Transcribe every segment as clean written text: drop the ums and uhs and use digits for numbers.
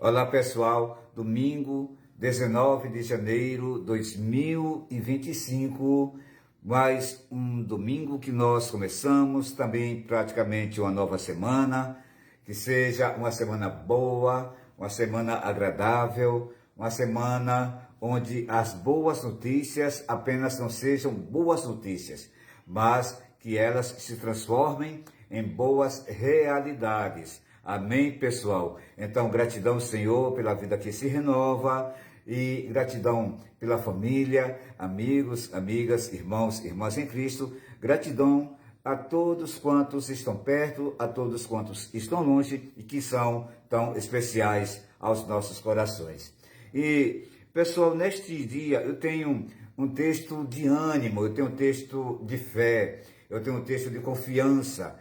Olá pessoal, domingo 19 de janeiro de 2025, mais um domingo que nós começamos, também praticamente uma nova semana, que seja uma semana boa, uma semana agradável, uma semana onde as boas notícias apenas não sejam boas notícias, mas que elas se transformem em boas realidades. Amém, pessoal? Então, gratidão, Senhor, pela vida que se renova e gratidão pela família, amigos, amigas, irmãos, irmãs em Cristo. Gratidão a todos quantos estão perto, a todos quantos estão longe e que são tão especiais aos nossos corações. E, pessoal, neste dia eu tenho um texto de ânimo, eu tenho um texto de fé, eu tenho um texto de confiança,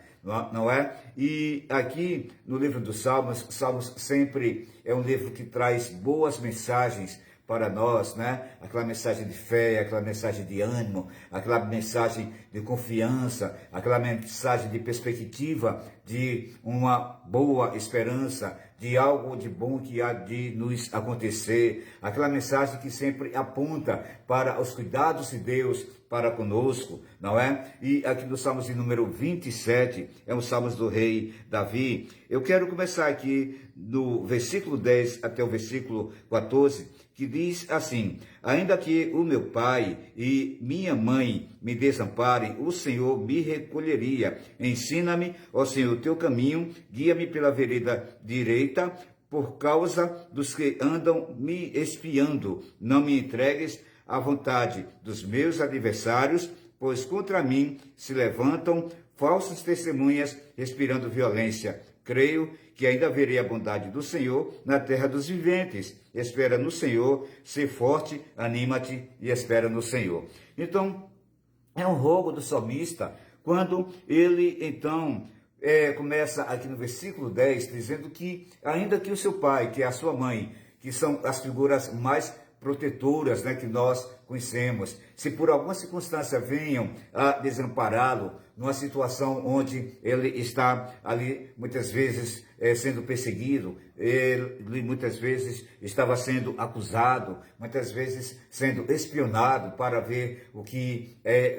não é? E aqui no livro dos Salmos, Salmos sempre é um livro que traz boas mensagens para nós, né? Aquela mensagem de fé, aquela mensagem de ânimo, aquela mensagem de confiança, aquela mensagem de perspectiva, de uma boa esperança, de algo de bom que há de nos acontecer, aquela mensagem que sempre aponta para os cuidados de Deus para conosco, não é? E aqui no Salmos de número 27, é um Salmos do rei Davi. Eu quero começar aqui no versículo 10 até o versículo 14, que diz assim: ainda que o meu pai e minha mãe me desamparem, o Senhor me recolheria. Ensina-me, ó Senhor, o teu caminho, guia-me pela vereda direita, por causa dos que andam me espiando. Não me entregues à vontade dos meus adversários, pois contra mim se levantam falsas testemunhas, respirando violência. Creio que ainda verei a bondade do Senhor na terra dos viventes. Espera no Senhor, ser forte, anima-te e espera no Senhor. Então, é um rogo do salmista, quando ele, então, começa aqui no versículo 10, dizendo que, ainda que o seu pai, que é a sua mãe, que são as figuras mais protetoras, né, que nós conhecemos, se por alguma circunstância venham a desampará-lo, numa situação onde ele está ali, muitas vezes, sendo perseguido, ele muitas vezes estava sendo acusado, muitas vezes sendo espionado para ver o que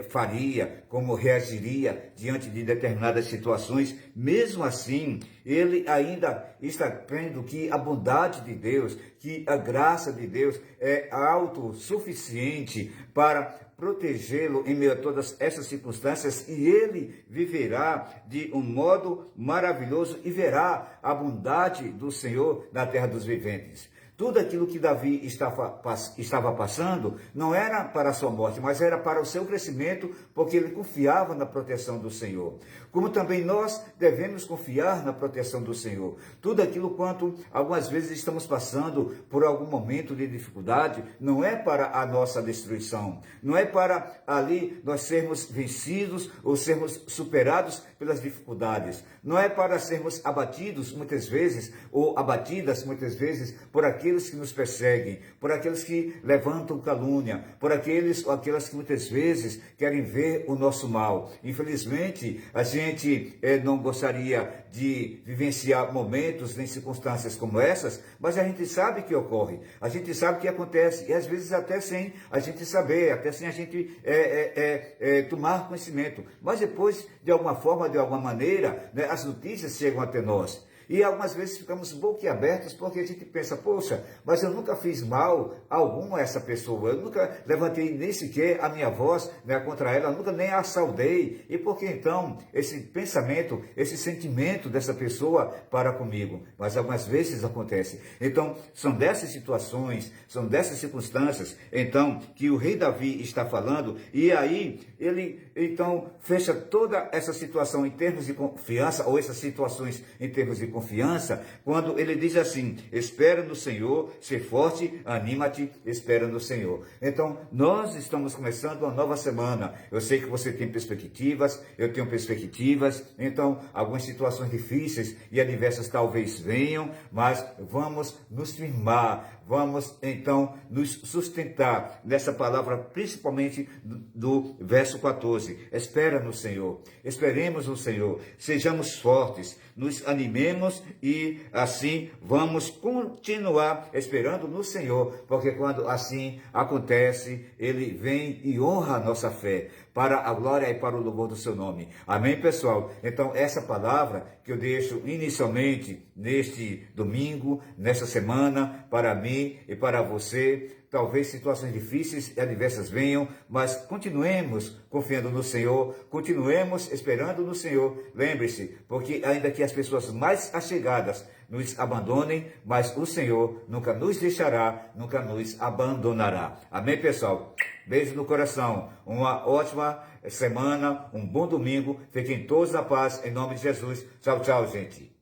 faria, como reagiria diante de determinadas situações. Mesmo assim, ele ainda está crendo que a bondade de Deus, que a graça de Deus é autossuficiente para protegê-lo em meio a todas essas circunstâncias, e ele viverá de um modo maravilhoso e verá a bondade do Senhor na terra dos viventes. Tudo aquilo que Davi estava passando não era para a sua morte, mas era para o seu crescimento, porque ele confiava na proteção do Senhor. Como também nós devemos confiar na proteção do Senhor. Tudo aquilo quanto algumas vezes estamos passando por algum momento de dificuldade, não é para a nossa destruição, não é para ali nós sermos vencidos ou sermos superados pelas dificuldades, não é para sermos abatidos muitas vezes ou abatidas muitas vezes por aqueles que nos perseguem, por aqueles que levantam calúnia, por aqueles ou aquelas que muitas vezes querem ver o nosso mal. Infelizmente, a gente não gostaria de vivenciar momentos nem circunstâncias como essas, mas a gente sabe que ocorre, a gente sabe que acontece, e às vezes até sem a gente saber, até sem a gente tomar conhecimento. Mas depois, de alguma forma, de alguma maneira, né, as notícias chegam até nós. E algumas vezes ficamos boquiabertos porque a gente pensa, poxa, mas eu nunca fiz mal algum a essa pessoa, eu nunca levantei nem sequer a minha voz, né, contra ela, nunca nem a saudei. E por que então esse pensamento, esse sentimento dessa pessoa para comigo? Mas algumas vezes acontece. Então, são dessas situações, são dessas circunstâncias, então, que o rei Davi está falando, e aí ele, então, fecha toda essa situação em termos de confiança, ou essas situações em termos de confiança, quando ele diz assim: espera no Senhor, ser forte, anima-te, espera no Senhor. Então, nós estamos começando uma nova semana. Eu sei que você tem perspectivas, eu tenho perspectivas, então, algumas situações difíceis e adversas talvez venham, mas vamos nos firmar, vamos, então, nos sustentar nessa palavra, principalmente do verso 14. Espera no Senhor, esperemos no Senhor, sejamos fortes, nos animemos cremos e assim vamos continuar esperando no Senhor, porque quando assim acontece, Ele vem e honra a nossa fé, para a glória e para o louvor do seu nome. Amém, pessoal? Então, essa palavra que eu deixo inicialmente neste domingo, nesta semana, para mim e para você. Talvez situações difíceis e adversas venham, mas continuemos confiando no Senhor, continuemos esperando no Senhor. Lembre-se, porque ainda que as pessoas mais allegadas nos abandonem, mas o Senhor nunca nos deixará, nunca nos abandonará. Amém, pessoal? Beijo no coração, uma ótima semana, um bom domingo, fiquem todos na paz, em nome de Jesus. Tchau, tchau, gente.